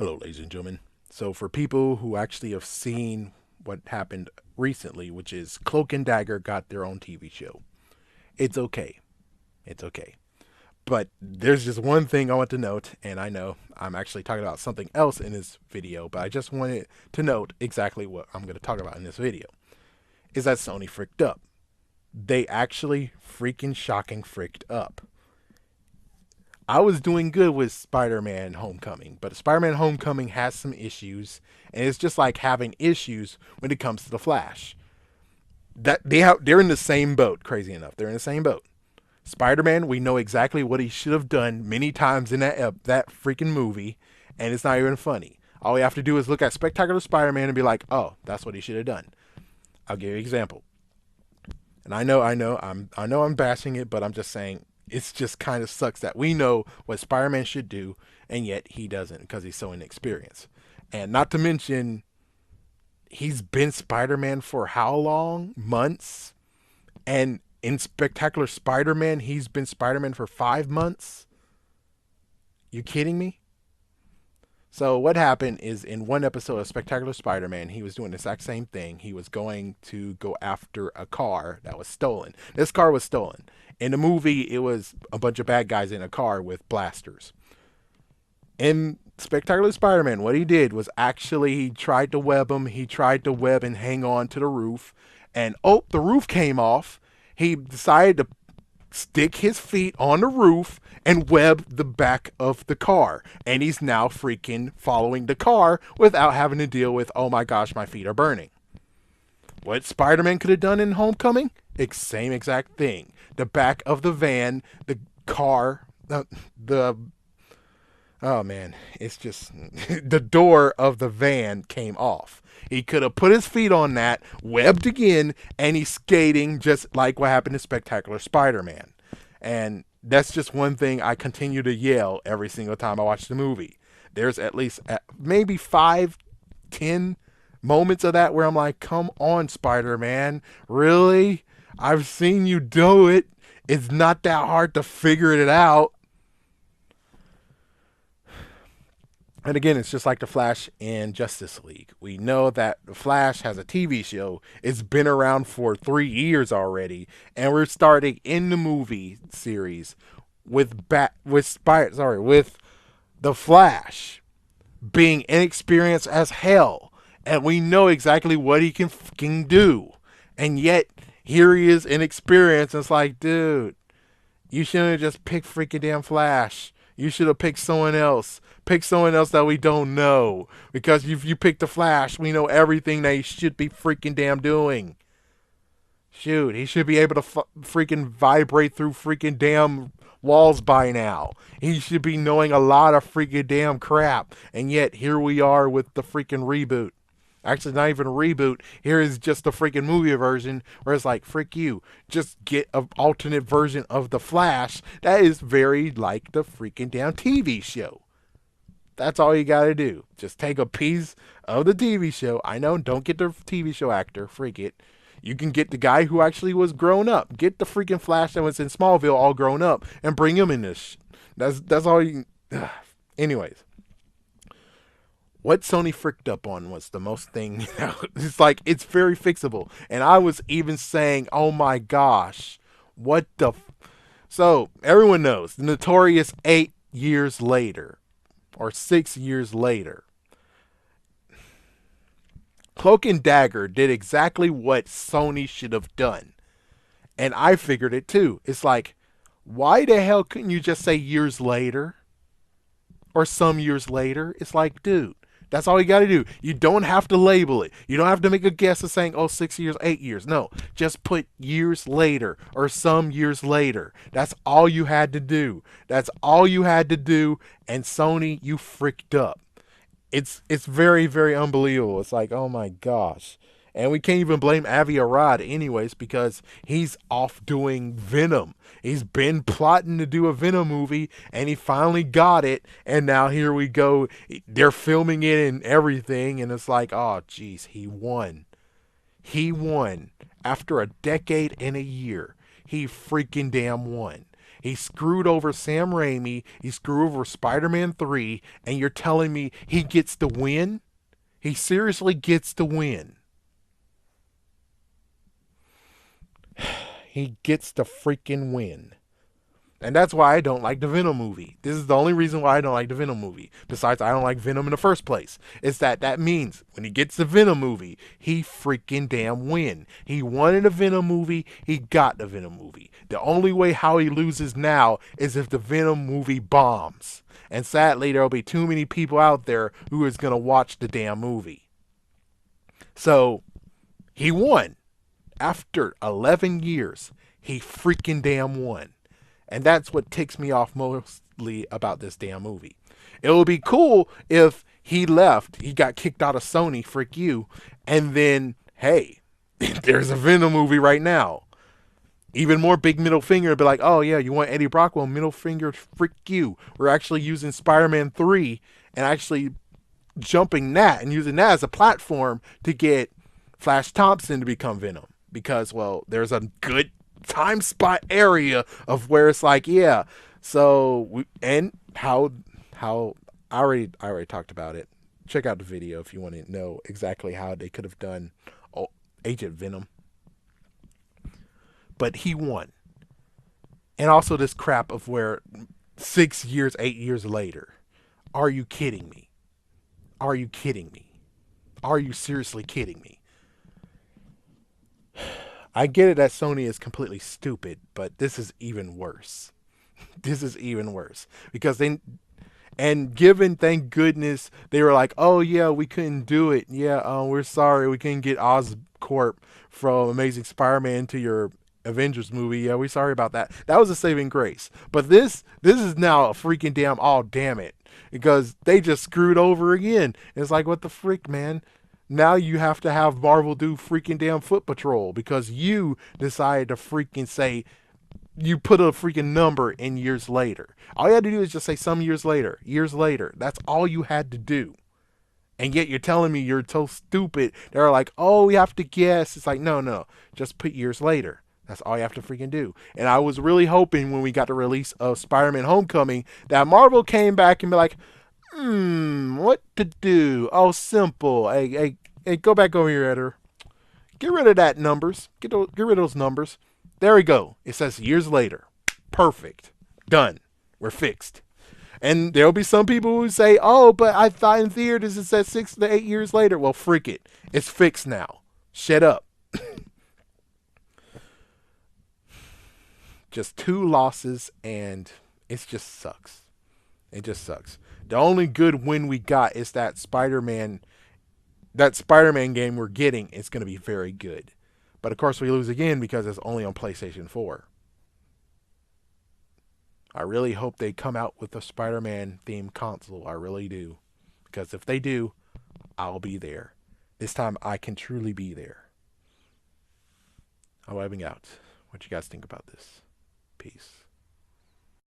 Hello, ladies and gentlemen. So, for people who actually have seen what happened recently, which is Cloak and Dagger got their own TV show, it's okay. It's okay. But there's just one thing I want to note, and I know I'm actually talking about something else in this video, but I just wanted to note exactly what I'm going to talk about in this video is that Sony fricked up. They actually freaking shocking fricked up. I was doing good with Spider-Man Homecoming, but Spider-Man Homecoming has some issues, and it's just like having issues when it comes to the Flash. They're in the same boat. Crazy enough, they're in the same boat. Spider-Man, we know exactly what he should have done many times in that freaking movie, and it's not even funny. All we have to do is look at Spectacular Spider-Man and be like, "Oh, that's what he should have done." I'll give you an example. And I know I'm bashing it, but I'm just saying it's just kind of sucks that we know what Spider-Man should do, and yet he doesn't because he's so inexperienced. And not to mention, he's been Spider-Man for how long? Months. And in Spectacular Spider-Man, he's been Spider-Man for 5 months. You kidding me? So what happened is in one episode of Spectacular Spider-Man, he was doing the exact same thing. He was going to go after a car that was stolen. This car was stolen. In the movie, it was a bunch of bad guys in a car with blasters. In Spectacular Spider-Man, what he did was actually he tried to web him. He tried to web and hang on to the roof. And oh, the roof came off. He decided to stick his feet on the roof and web the back of the car. And he's now freaking following the car without having to deal with, oh my gosh, my feet are burning. What Spider-Man could have done in Homecoming? Same exact thing. The back of the van, the car, the oh man, it's just the door of the van came off. He could have put his feet on that, webbed again, and he's skating just like what happened to Spectacular Spider-Man. And that's just one thing I continue to yell every single time I watch the movie. There's at least maybe 5, 10 moments of that where I'm like, come on, Spider-Man. Really? I've seen you do it. It's not that hard to figure it out. And again, it's just like the Flash in Justice League. We know that the Flash has a TV show. It's been around for 3 years already, and we're starting in the movie series with the Flash being inexperienced as hell, and we know exactly what he can fucking do, and yet here he is inexperienced. And it's like, dude, you shouldn't have just picked freaking damn Flash. You should have picked someone else. Pick someone else that we don't know. Because if you pick the Flash, we know everything that he should be freaking damn doing. Shoot, he should be able to freaking vibrate through freaking damn walls by now. He should be knowing a lot of freaking damn crap. And yet, here we are with the freaking reboot. Actually, not even a reboot. Here is just the freaking movie version where it's like, frick you. Just get an alternate version of The Flash that is very like the freaking damn TV show. That's all you gotta do. Just take a piece of the TV show. I know, don't get the TV show actor. Freak it. You can get the guy who actually was grown up. Get the freaking Flash that was in Smallville all grown up and bring him in this. That's all you. Anyways. What Sony fricked up on was the most thing. It's like, it's very fixable. And I was even saying, oh my gosh, what the. So, everyone knows the notorious 8 years later, or 6 years later, Cloak and Dagger did exactly what Sony should have done. And I figured it too. It's like, why the hell couldn't you just say years later? Or some years later? It's like, dude. That's all you got to do. You don't have to label it. You don't have to make a guess of saying, oh, 6 years, 8 years. No, just put years later or some years later. That's all you had to do. That's all you had to do. And Sony, you fricked up. It's very, very unbelievable. It's like, oh my gosh. And we can't even blame Avi Arad anyways because he's off doing Venom. He's been plotting to do a Venom movie and he finally got it. And now here we go. They're filming it and everything. And it's like, oh, geez, he won. He won. After a decade and a year, he freaking damn won. He screwed over Sam Raimi. He screwed over Spider-Man 3. And you're telling me he gets the win? He seriously gets the win. He gets the freaking win. And that's why I don't like the Venom movie. This is the only reason why I don't like the Venom movie. Besides, I don't like Venom in the first place. Is that means when he gets the Venom movie, he freaking damn win. He wanted a Venom movie. He got the Venom movie. The only way how he loses now is if the Venom movie bombs. And sadly, there will be too many people out there who is going to watch the damn movie. So, he won. After 11 years, he freaking damn won. And that's what ticks me off mostly about this damn movie. It would be cool if he left, he got kicked out of Sony, frick you, and then, hey, there's a Venom movie right now. Even more big middle finger, be like, oh yeah, you want Eddie Brockwell, middle finger, frick you. We're actually using Spider-Man 3 and actually jumping that and using that as a platform to get Flash Thompson to become Venom. Because, well, there's a good time spot area of where it's like, yeah. So and how I already talked about it. Check out the video if you want to know exactly how they could have done Agent Venom. But he won. And also this crap of where 6 years, 8 years later. Are you kidding me? Are you kidding me? Are you seriously kidding me? I get it that Sony is completely stupid, but this is even worse. This is even worse. Because and given, thank goodness, they were like, oh yeah, we couldn't do it. Yeah, we're sorry. We couldn't get Oscorp from Amazing Spider-Man to your Avengers movie. Yeah, we're sorry about that. That was a saving grace. But this is now a freaking damn, oh damn it. Because they just screwed over again. It's like, what the frick, man? Now you have to have Marvel do freaking damn Foot Patrol because you decided to freaking say, you put a freaking number in years later. All you had to do is just say some years later, years later. That's all you had to do. And yet you're telling me you're so stupid. They're like, oh, we have to guess. It's like, no, just put years later. That's all you have to freaking do. And I was really hoping when we got the release of Spider-Man Homecoming that Marvel came back and be like, what to do? Oh, simple. Hey, go back over here, editor. Get rid of that numbers. Get rid of those numbers. There we go. It says years later. Perfect. Done. We're fixed. And there'll be some people who say, oh, but I thought in theaters it said 6 to 8 years later. Well, freak it. It's fixed now. Shut up. Just 2 losses, and it just sucks. It just sucks. The only good win we got is that Spider-Man game we're getting is going to be very good. But of course we lose again because it's only on PlayStation 4. I really hope they come out with a Spider-Man themed console. I really do. Because if they do, I'll be there. This time I can truly be there. I'm webbing out. What you guys think about this? Peace.